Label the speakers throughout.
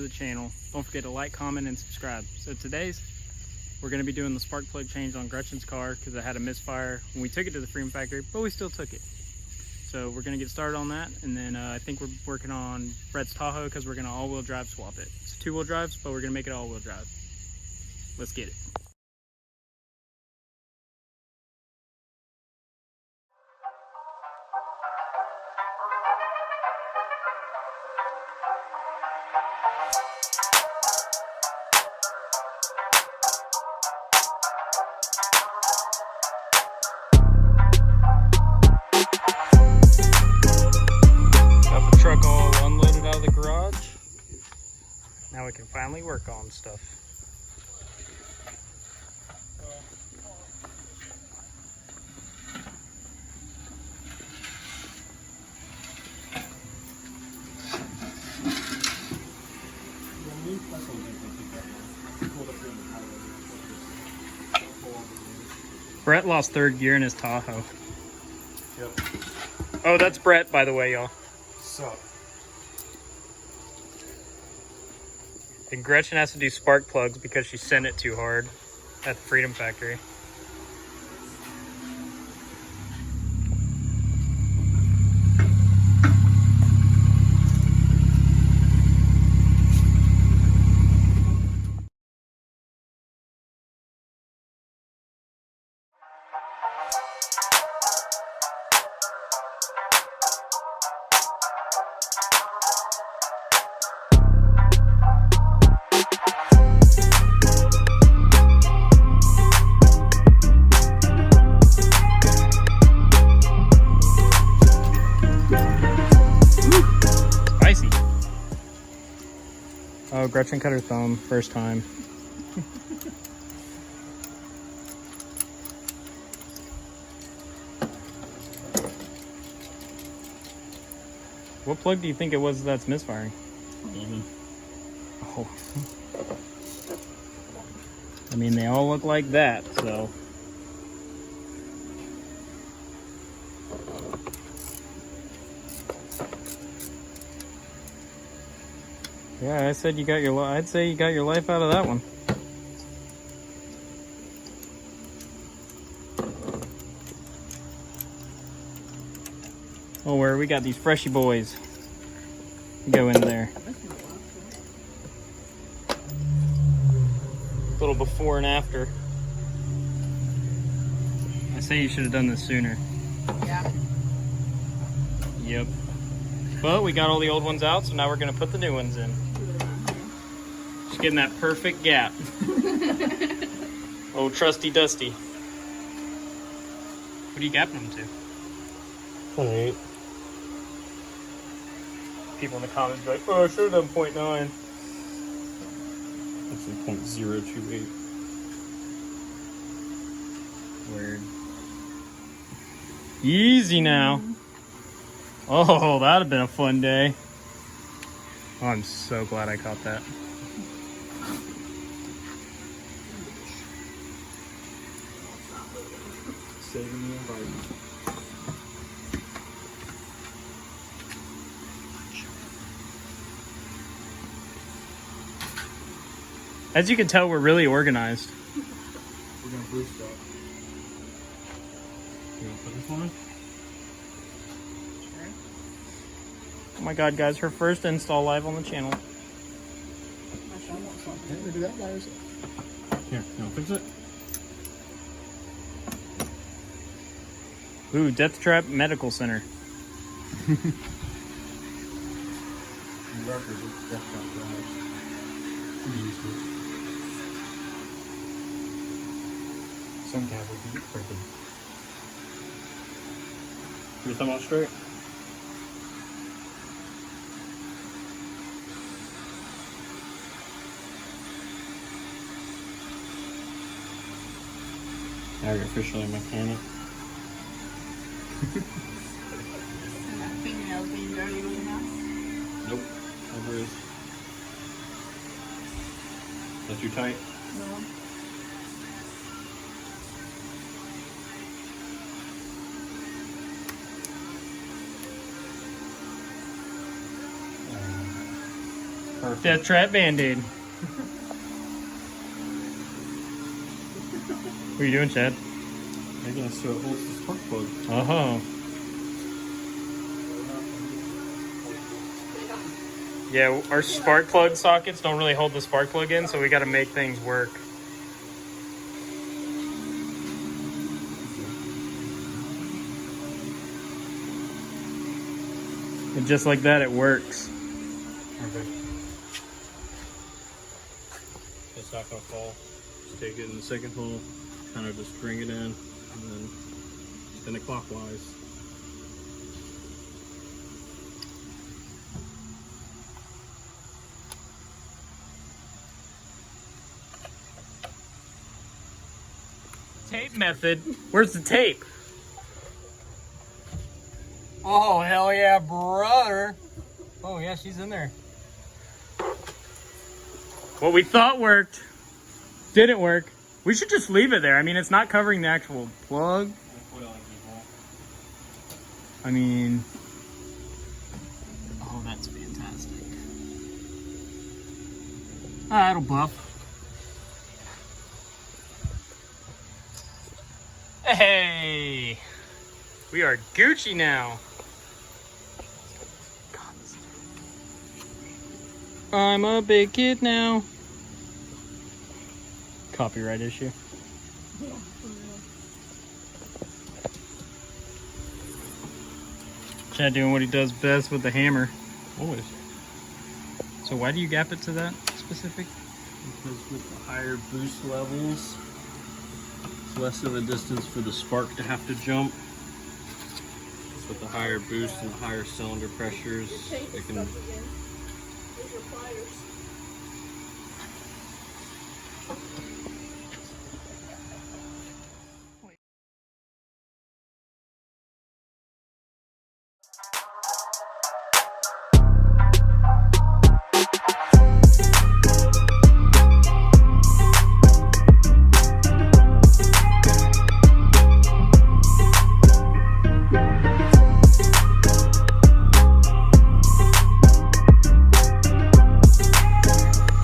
Speaker 1: the channel, don't forget to like, comment, and subscribe. So we're going to be doing the spark plug change on Gretchen's car because it had a misfire when we took it to the Freedom Factory, but we still took it. So we're going to get started on that, and then I think we're working on Brett's Tahoe because we're going to all-wheel drive swap it. It's two-wheel drives, but we're going to make it all-wheel drive. Let's get it. Truck all unloaded out of the garage. Now we can finally work on stuff. Brett lost third gear in his Tahoe.
Speaker 2: Yep.
Speaker 1: Oh, that's Brett, by the way, y'all.
Speaker 2: Sup?
Speaker 1: And Gretchen has to do spark plugs because she sent it too hard at the Freedom Factory. Oh, Gretchen cut her thumb first time. What plug do you think it was that's misfiring? Oh. I mean, they all look like that, so. Yeah, I'd say you got your life out of that one. Oh, where we got these freshy boys. Go in there. A little before and after. I say you should have done this sooner.
Speaker 3: Yeah.
Speaker 1: Yep. But we got all the old ones out, so now we're gonna put the new ones in. Just getting that perfect gap. Oh, trusty Dusty. What are you gapping them to?
Speaker 2: 0.8.
Speaker 1: People in the comments be like, oh, I should have done 0.9.
Speaker 2: Actually 0.028.
Speaker 1: Weird. Easy now. Oh, that'd have been a fun day. Oh, I'm so glad I caught that.
Speaker 2: Saving the environment.
Speaker 1: As you can tell, we're really organized.
Speaker 2: We're gonna boost up. You wanna put this one in?
Speaker 1: Oh my god, guys, her first install live on the channel.
Speaker 2: Didn't we do that by ourselves? Here, you wanna fix it?
Speaker 1: Ooh, Death Trap Medical Center.
Speaker 2: Some guy will be freaking. Your thumb out straight? Now you're officially a mechanic.
Speaker 3: That fingernail's being dirty right now.
Speaker 2: Nope, never is. That too tight?
Speaker 3: No.
Speaker 2: Perfect.
Speaker 1: Death Trap Band-Aid. What are you doing, Chad?
Speaker 2: Again, so it holds the spark plug.
Speaker 1: Oh. Yeah, our spark plug sockets don't really hold the spark plug in, so we got to make things work. And just like that, it works.
Speaker 2: Okay. It's not gonna fall. Just take it in the second hole, kind of just bring it in, and then spin it clockwise.
Speaker 1: Tape method. Where's the tape? Oh, hell yeah, brother. Oh, yeah, she's in there. What we thought worked didn't work. We should just leave it there. I mean, it's not covering the actual plug. I mean, oh, that's fantastic. Ah, it'll buff. Hey, we are Gucci now. I'm a big kid now. Copyright issue. Chad doing what he does best with the hammer.
Speaker 2: Always.
Speaker 1: So why do you gap it to that specific?
Speaker 2: Because with the higher boost levels, it's less of a distance for the spark to have to jump. With the higher boost and the higher cylinder pressures, it can.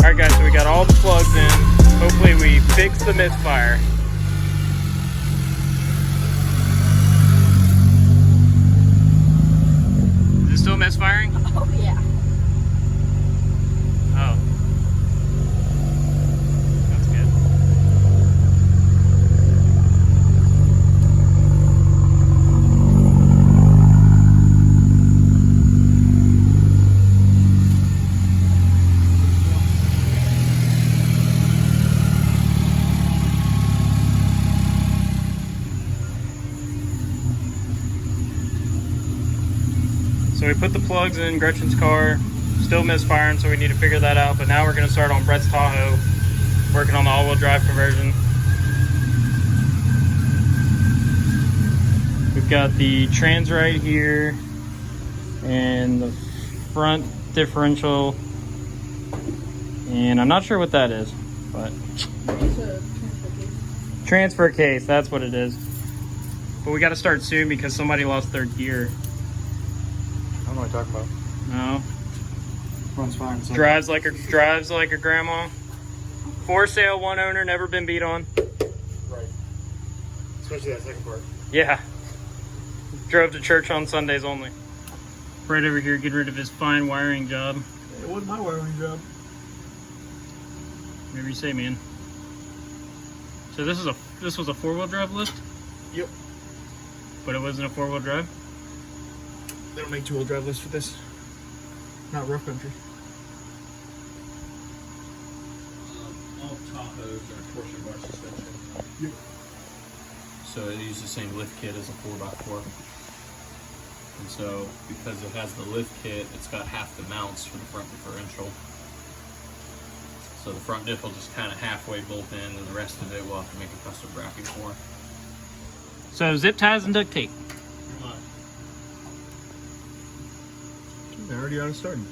Speaker 1: Alright guys, so we got all the plugs in. Hopefully we fix the misfire. Is it still misfiring?
Speaker 3: Oh, yeah.
Speaker 1: Oh. That's good. So we put the plugs in Gretchen's car, still misfiring, so we need to figure that out. But now we're going to start on Brett's Tahoe, working on the all-wheel drive conversion. We've got the trans right here, and the front differential, and I'm not sure what that is, but transfer case, that's what it is. But we got to start soon because somebody lost their gear.
Speaker 2: I don't know what you're talking about.
Speaker 1: No.
Speaker 2: Runs fine. So.
Speaker 1: Drives like a grandma. For sale, one owner, never been beat on.
Speaker 2: Right. Especially that second part.
Speaker 1: Yeah. Drove to church on Sundays only. Right over here, get rid of his fine wiring job.
Speaker 2: It wasn't my wiring job.
Speaker 1: Whatever you say, man. So this was a four-wheel drive lift,
Speaker 2: Yep.
Speaker 1: but it wasn't a four-wheel drive.
Speaker 2: They don't make two-wheel drive lifts for this. Not rough country. All Tahoes are torsion bar suspension. Yep. So it uses the same lift kit as a 4x4. And so because it has the lift kit, it's got half the mounts for the front differential. So the front diff will just kind of halfway bolt in, and the rest of it we'll have to make a custom bracket for.
Speaker 1: So zip ties and duct tape.
Speaker 2: They're already out of starting.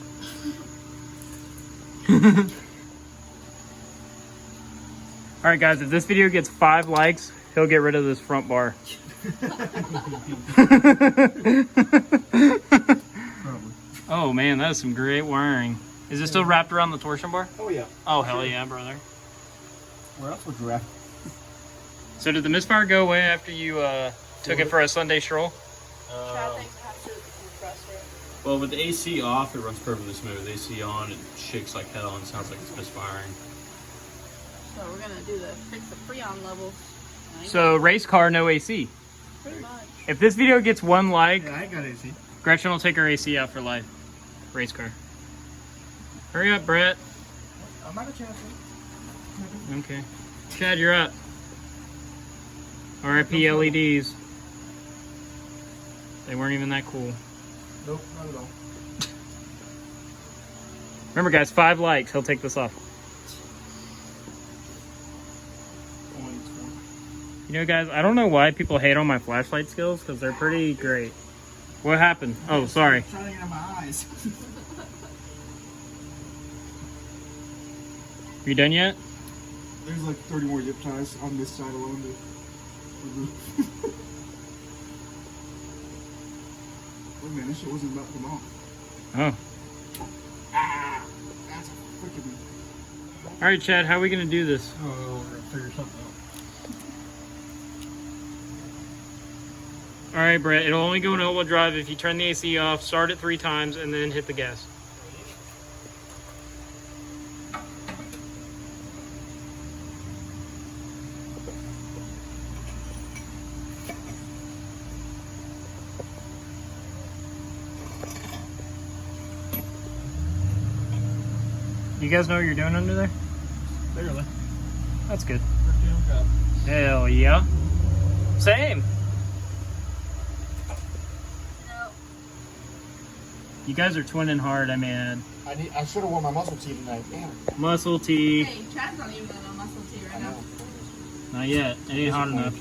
Speaker 1: Alright guys, if this video gets 5 likes, he'll get rid of this front bar.
Speaker 2: Probably.
Speaker 1: Oh man, that is some great wiring. Is it still wrapped around the torsion bar?
Speaker 2: Oh yeah.
Speaker 1: Oh, hell yeah, brother.
Speaker 2: Where else would you wrap?
Speaker 1: So did the Misfire go away after you took it for a Sunday stroll?
Speaker 3: Chad thinks it has to do with the compressor.
Speaker 2: Well, with the AC off, it runs perfectly smooth. AC on, it shakes like hell and sounds like it's misfiring.
Speaker 3: So we're gonna do the fix the freon levels.
Speaker 1: So race car, no AC.
Speaker 3: Pretty much.
Speaker 1: If this video gets 1 like,
Speaker 4: Yeah, I ain't got AC.
Speaker 1: Gretchen will take her AC out for life. Race car. Hurry up, Brett.
Speaker 4: I'm not a chance.
Speaker 1: Okay. Chad, you're up. RIP LEDs. They weren't even that cool.
Speaker 4: Nope, not at all.
Speaker 1: Remember, guys, 5 likes. He'll take this off. You know, guys, I don't know why people hate on my flashlight skills because they're pretty great. What happened? Oh, sorry.
Speaker 4: I'm trying to get in my eyes.
Speaker 1: Are you done yet?
Speaker 4: There's like 30 more zip ties on this side alone. Oh man, this shit wasn't about to come off.
Speaker 1: Oh.
Speaker 4: Ah, that's a freaking.
Speaker 1: All right, Chad, how are we going to do this?
Speaker 2: Oh, we're gonna figure something out.
Speaker 1: All right, Brett, it'll only go in all-wheel drive if you turn the AC off, start it 3 times, and then hit the gas. You guys know what you're doing under there?
Speaker 2: Clearly.
Speaker 1: That's good.
Speaker 2: Pretty on job.
Speaker 1: Hell yeah. Same.
Speaker 3: No.
Speaker 1: You guys are twinning hard, I mean.
Speaker 4: I should have worn my muscle tee tonight. Damn.
Speaker 1: Muscle tee.
Speaker 3: Hey, Chad's not even on muscle T right now.
Speaker 1: Not yet. It ain't hot enough.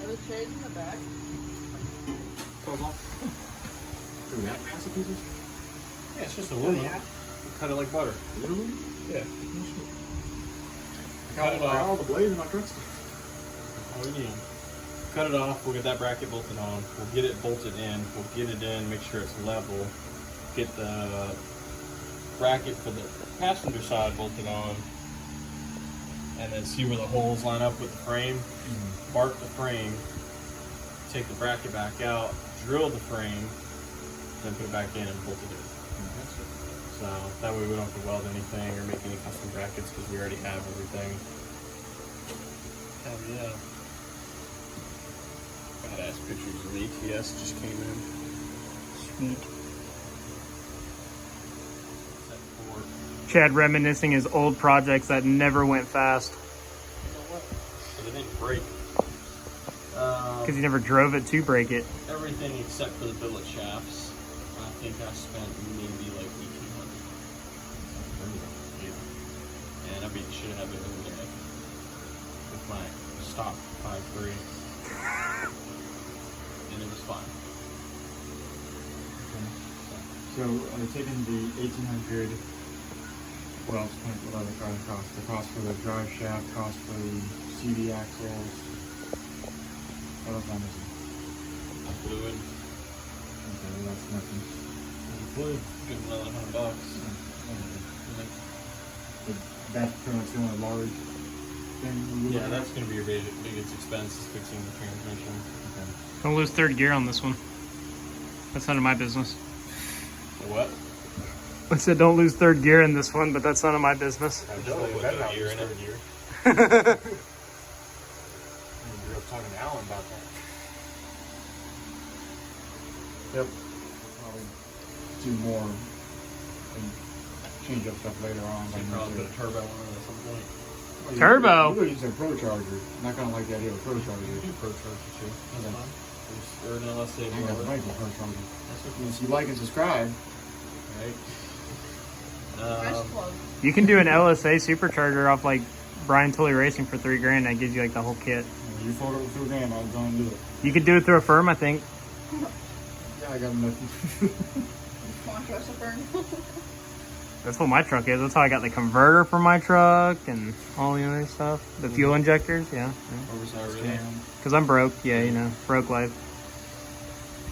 Speaker 3: Are the trays in the back?
Speaker 4: Do we have massive pieces?
Speaker 2: Yeah, it's just aluminum. Cut it like butter.
Speaker 4: Literally?
Speaker 2: Yeah.
Speaker 4: Cut it off. All the blades in my truck.
Speaker 2: All you need. Cut it off. We'll get that bracket bolted on. We'll get it bolted in. We'll get it in. Make sure it's level. Get the bracket for the passenger side bolted on. And then see where the holes line up with the frame. Mark the frame. Take the bracket back out. Drill the frame. Then put it back in and bolt it in. So that way we don't have to weld anything or make any custom brackets because we already have everything. Hell yeah. Badass pictures of the ATS just came in.
Speaker 1: Sweet.
Speaker 2: That Ford.
Speaker 1: Chad reminiscing his old projects that never went fast
Speaker 2: You know what? So they didn't break.
Speaker 1: because he never drove it to break it.
Speaker 2: Everything except for the billet shafts. I think I spent maybe like $1,800. Yeah. And I beat the shit out of it the other day with my stock 5.3. And it was fine.
Speaker 4: So taking the 1800, what else? What other car cost? The cost for the drive shaft, cost for the CD axles. What else am I missing?
Speaker 2: Fluid.
Speaker 4: Okay, well, that's nothing.
Speaker 2: Fluid. Give them another $100.
Speaker 4: But that's pretty much the only large thing.
Speaker 2: Yeah, that's going to be your biggest expense is fixing the transmission.
Speaker 4: Okay.
Speaker 1: Don't lose 3rd gear on this one. That's none of my business.
Speaker 2: What?
Speaker 1: I said don't lose 3rd gear in this one, but that's none of my business.
Speaker 2: I just put third gear in it.
Speaker 4: We were talking to Alan about that. Yep. Probably do more and change up stuff later on.
Speaker 2: So you probably put a turbo on it at some point.
Speaker 4: Well,
Speaker 1: Turbo?
Speaker 4: You could use a pro charger. Not gonna like the idea of a pro charger.
Speaker 2: You do pro charger too. That's fine. Or an LSA.
Speaker 4: I ain't got the money for a pro charger.
Speaker 2: That's okay.
Speaker 4: If you like and subscribe,
Speaker 2: Right.
Speaker 3: Nice plug.
Speaker 1: You can do an LSA supercharger off like Brian Tully Racing for $3 grand. That gives you like the whole kit.
Speaker 4: you throw it through again, I'll go and do it.
Speaker 1: You could do it through a firm, I think.
Speaker 4: Yeah, I got nothing.
Speaker 3: Want us to burn?
Speaker 1: That's what my truck is. That's how I got the converter for my truck and all the other stuff. The fuel injectors, yeah.
Speaker 4: Oversized cam.
Speaker 1: Because I'm broke, yeah, you know, broke life.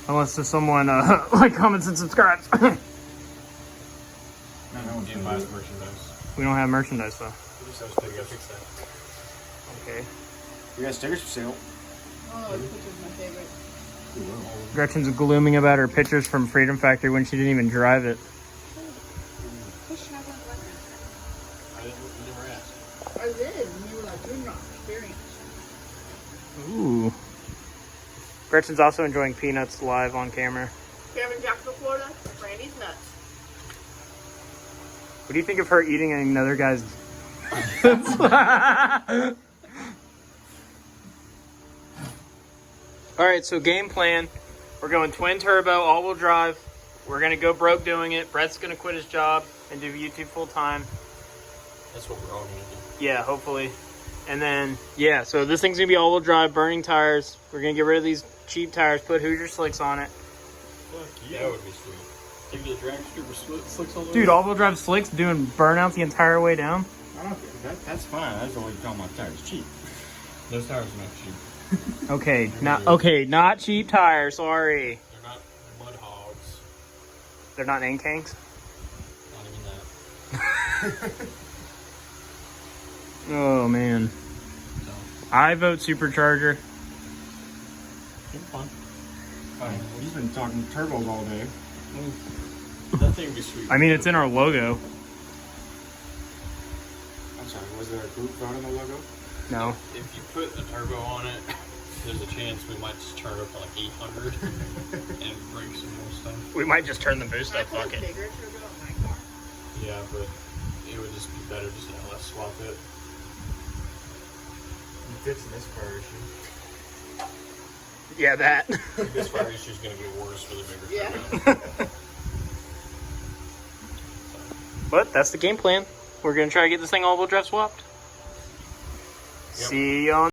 Speaker 1: Unless there's someone like, comments, and subscribes.
Speaker 4: No one's
Speaker 2: And buys merchandise.
Speaker 1: We don't have merchandise though.
Speaker 2: We just have to go fix that.
Speaker 1: Okay.
Speaker 4: We got stickers for sale.
Speaker 3: Oh, this picture's my favorite.
Speaker 1: Gretchen's glooming about her pictures from Freedom Factory when she didn't even drive it.
Speaker 2: I never asked.
Speaker 3: I did, and you were like, you're not experienced.
Speaker 1: Ooh. Gretchen's also enjoying peanuts live on camera.
Speaker 3: Here in Jacksonville, Florida, Randy's nuts.
Speaker 1: What do you think of her eating another guy's? Alright, so game plan. We're going twin turbo, all-wheel drive. We're going to go broke doing it. Brett's going to quit his job and do YouTube full time.
Speaker 2: That's what we're all gonna do.
Speaker 1: Yeah, hopefully. And then, yeah, so this thing's going to be all-wheel drive, burning tires. We're going to get rid of these cheap tires, put Hoosier slicks on it.
Speaker 2: Fuck yeah. That would be sweet. Take the drag strip or slicks all the way.
Speaker 1: Dude, all-wheel drive slicks doing burnouts the entire way down.
Speaker 4: I don't, that's fine. That's all you call my tires cheap.
Speaker 2: Those tires are not cheap.
Speaker 1: Okay, not cheap tires, sorry.
Speaker 2: They're not mud hogs.
Speaker 1: They're not Nankangs?
Speaker 2: Not even that.
Speaker 1: Oh, man.
Speaker 2: No.
Speaker 1: I vote supercharger.
Speaker 2: It's fun.
Speaker 4: He's been talking turbos all day.
Speaker 2: That thing would be sweet.
Speaker 1: I mean, it's in our logo.
Speaker 4: I'm sorry, was there a group vote on the logo?
Speaker 1: No.
Speaker 2: If you put a turbo on it, there's a chance we might just turn it up to like 800 and break some more stuff.
Speaker 1: We might just turn the boost up, fuck it.
Speaker 3: Bigger turbo on my car.
Speaker 2: Yeah, but it would just be better just to let us swap it.
Speaker 4: You fixed this car issue.
Speaker 1: Yeah, that.
Speaker 2: This fire issue is going to get worse for the bigger
Speaker 3: Yeah.
Speaker 2: turbo.
Speaker 1: But that's the game plan. We're going to try to get this thing all-wheel drive swapped.
Speaker 2: Yep.
Speaker 1: See you on...